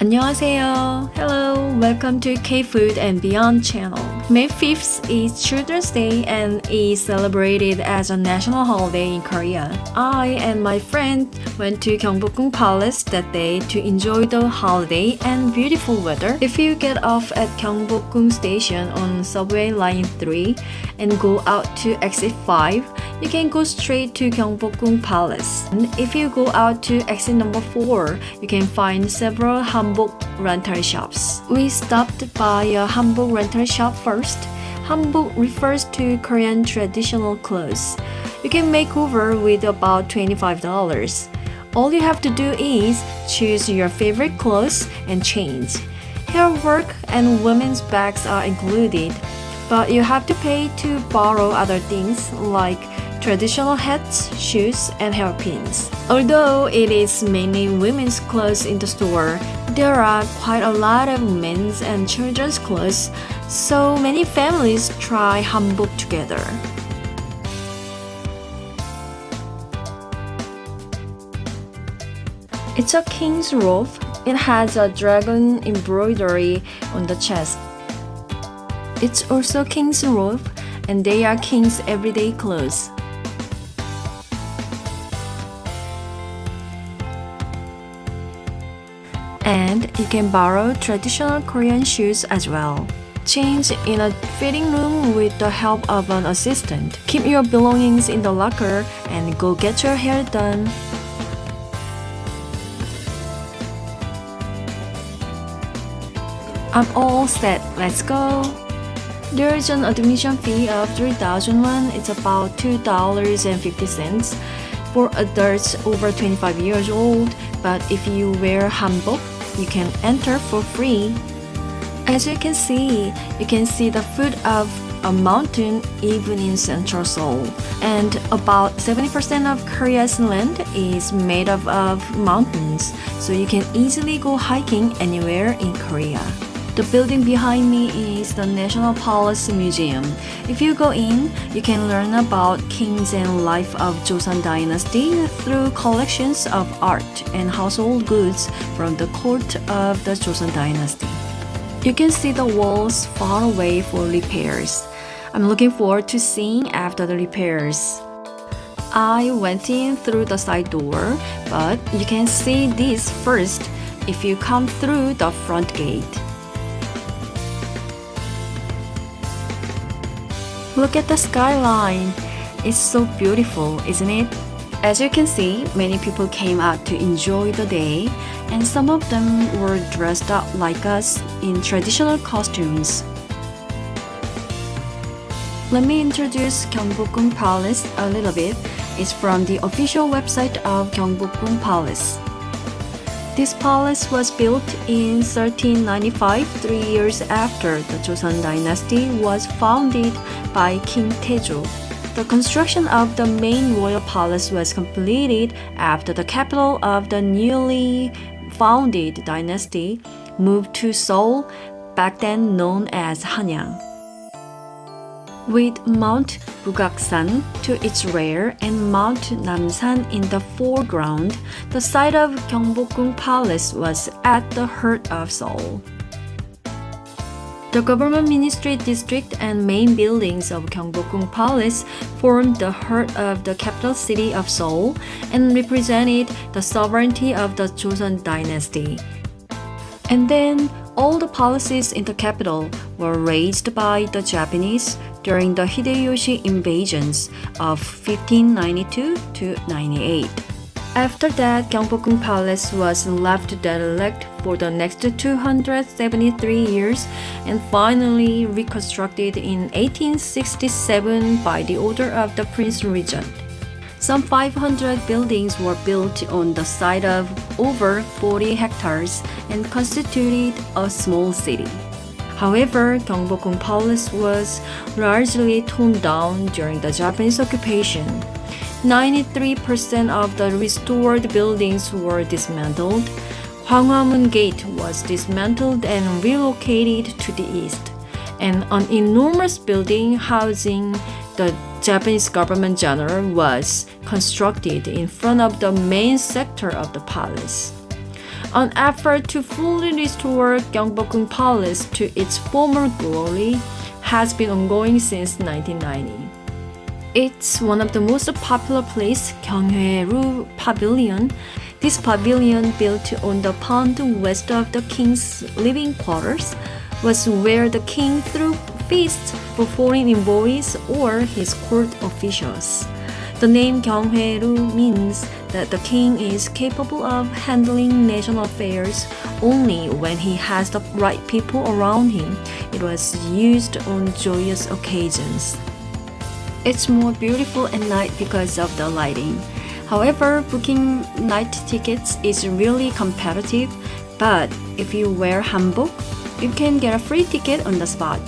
안녕하세요. Hello, welcome to K-Food and Beyond channel. May 5th is Children's Day and is celebrated as a national holiday in Korea. I and my friend went to Gyeongbokgung Palace that day to enjoy the holiday and beautiful weather. If you get off at Gyeongbokgung Station on subway line 3 and go out to exit 5, you can go straight to Gyeongbokgung Palace. And if you go out to exit number 4, you can find several Hanbok rental shops. We stopped by a Hanbok rental shop first. Hanbok refers to Korean traditional clothes. You can make over with about $25. All you have to do is choose your favorite clothes and change. Hair work and women's bags are included, but you have to pay to borrow other things like traditional hats, shoes, and hairpins. Although it is mainly women's clothes in the store, there are quite a lot of men's and children's clothes, so many families try Hanbok together. It's a king's robe. It has a dragon embroidery on the chest. It's also king's robe, and they are king's everyday clothes. And you can borrow traditional Korean shoes as well. Change in a fitting room with the help of an assistant. Keep your belongings in the locker and go get your hair done. I'm all set, let's go! There is an admission fee of 3,000 won, it's about $2.50 for adults over 25 years old, but if you wear hanbok, you can enter for free. As you can see the foot of a mountain even in central Seoul. And about 70% of Korea's land is made up of mountains, so you can easily go hiking anywhere in Korea. The building behind me is the National Palace Museum. If you go in, you can learn about kings and life of Joseon Dynasty through collections of art and household goods from the court of the Joseon Dynasty. You can see the walls far away for repairs. I'm looking forward to seeing after the repairs. I went in through the side door, but you can see this first if you come through the front gate. Look at the skyline. It's so beautiful, isn't it? As you can see, many people came out to enjoy the day, and some of them were dressed up like us in traditional costumes. Let me introduce Gyeongbokgung Palace a little bit. It's from the official website of Gyeongbokgung Palace. This palace was built in 1395, 3 years after the Joseon Dynasty was founded by King Taejo. The construction of the main royal palace was completed after the capital of the newly founded dynasty moved to Seoul, back then known as Hanyang. With Mount Bugaksan to its rear and Mount Namsan in the foreground, the site of Gyeongbokgung Palace was at the heart of Seoul. The government ministry district and main buildings of Gyeongbokgung Palace formed the heart of the capital city of Seoul and represented the sovereignty of the Joseon Dynasty. And then, all the palaces in the capital were razed by the Japanese during the Hideyoshi invasions of 1592 to 98. After that, Gyeongbokgung Palace was left derelict for the next 273 years and finally reconstructed in 1867 by the order of the Prince Regent. Some 500 buildings were built on the site of over 40 hectares and constituted a small city. However, Gyeongbokgung Palace was largely torn down during the Japanese occupation. 93% of the restored buildings were dismantled. Hwanghamun Gate was dismantled and relocated to the east, and an enormous building housing the Japanese government general was constructed in front of the main sector of the palace. An effort to fully restore Gyeongbokgung Palace to its former glory has been ongoing since 1990. It's one of the most popular places, Gyeonghae-ru Pavilion. This pavilion, built on the pond west of the king's living quarters, was where the king threw feasts for foreign envoys or his court officials. The name Gyeonghae-ru means that the king is capable of handling national affairs only when he has the right people around him. It was used on joyous occasions. It's more beautiful at night because of the lighting. However, booking night tickets is really competitive, but if you wear Hanbok, you can get a free ticket on the spot.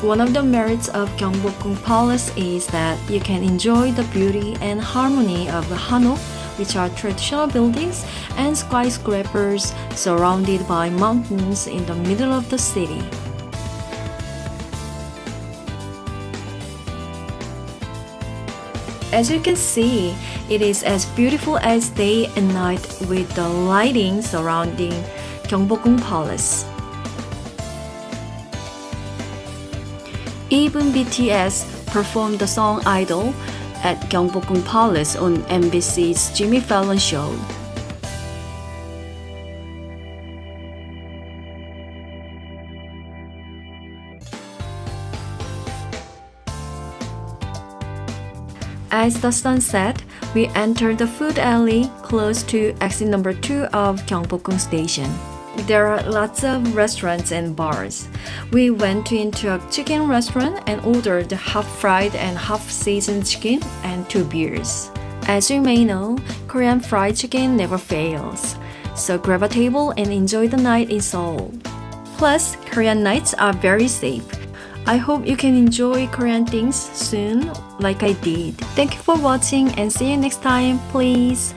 One of the merits of Gyeongbokgung Palace is that you can enjoy the beauty and harmony of Hanok, which are traditional buildings and skyscrapers surrounded by mountains in the middle of the city. As you can see, it is as beautiful as day and night with the lighting surrounding Gyeongbokgung Palace. Even BTS performed the song Idol at Gyeongbokgung Palace on MBC's Jimmy Fallon show. As the sun set, we entered the food alley close to exit number 2 of Gyeongbokgung Station. There are lots of restaurants and bars. We went into a chicken restaurant and ordered half-fried and half-seasoned chicken and 2 beers. As you may know, Korean fried chicken never fails. So grab a table and enjoy the night in Seoul. Plus, Korean nights are very safe. I hope you can enjoy Korean things soon like I did. Thank you for watching and see you next time, please.